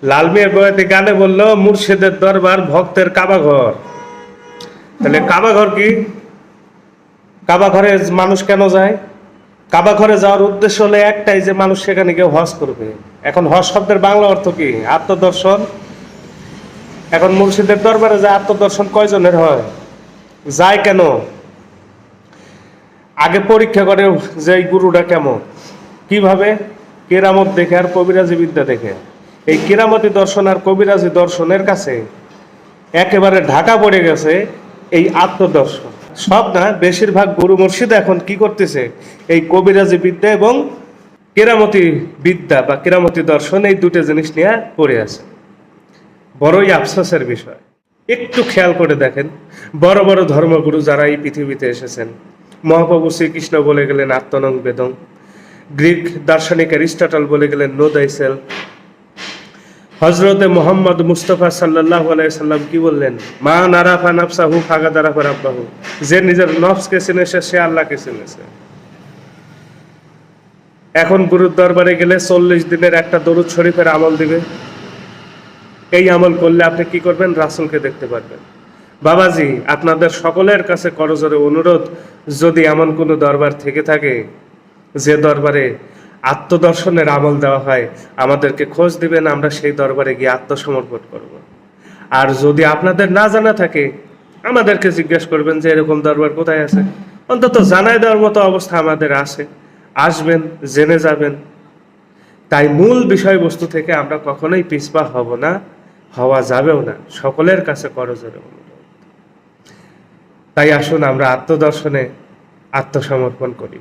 লাল মিয়া বয়াতি গানে বললো মুর্শিদের দরবার ভক্তের কাবাঘর। তাহলে কাবাঘর কি? কাবাঘরে মানুষ কেন যায়? কাবাঘরে যাওয়ার উদ্দেশ্য হলো একটাই, যে মানুষ সেখানে গিয়ে হজ করবে। এখন হজ শব্দের বাংলা অর্থ কি? আত্মদর্শন। এখন মুর্শিদের দরবারে যায় আত্মদর্শন কয়জনের হয়, যায় কেন? আগে পরীক্ষা করে যে এই গুরুটা কেমন, কিভাবে? কেরামত দেখে আর কবিরাজি বিদ্যা দেখে। এই কেরামতি দর্শন আর কবিরাজি দর্শনের কাছে একেবারে ঢাকা পড়ে গেছে এই আত্মদর্শন। সব না, বেশিরভাগ গুরু মুর্শিদ এখন কি করতেছে, এই কবিরাজি বিদ্যা এবং কেরামতি বিদ্যা বা কেরামতি দর্শন, এই দুটো জিনিস নিয়ে পড়ে আছে। বড়ই আফসোসের বিষয়। একটু খেয়াল করে দেখেন, বড় বড় ধর্মগুরু যারা এই পৃথিবীতে এসেছেন, মহাপ্রভু শ্রীকৃষ্ণ বলে গেলেন আত্মনং বেদং, গ্রিক দার্শনিক অ্যারিস্টটল বলে গেলেন নো দাই সেলফ, হজরতে মোহাম্মদ মুস্তফা সাল্লাল্লাহু আলাইহি সাল্লাম কি বললেন, মা নারাফা নাফসাহু ফাগাদ আরাফা রাব্বাহু, যে নিজের নফসকে চিনেছে সে আল্লাহকে চিনেছে। এখন গুরুর দরবারে গেলে 40 দিনের একটা দরুদ শরীফের আমল দিবে। এই আমল করলে আপনি কি করবেন? রাসূলকে দেখতে পারবেন। বাবাজি, আপনাদের সকলের কাছে করজোরে অনুরোধ, যদি এমন কোনো দরবার থেকে থাকে যে দরবারে আত্মদর্শনের আমল দেওয়া হয়, আমাদেরকে খোঁজ দিবেন, আমরা সেই দরবারে গিয়ে আত্মসমর্পণ করব। আর যদি আপনাদের না জানা থাকে, আমাদেরকে জিজ্ঞেস করবেন যে এরকম দরবার কোথায় আছে। অন্তত জানায় দেওয়ার মতো অবস্থা আমাদের আছে, আসবেন, জেনে যাবেন। তাই মূল বিষয়বস্তু থেকে আমরা কখনোই পিছপা হব না, হওয়া যাবেও না। সকলের কাছে করজোরে অনুরোধ। তাই আসুন আমরা আত্মদর্শনে আত্মসমর্পণ করি।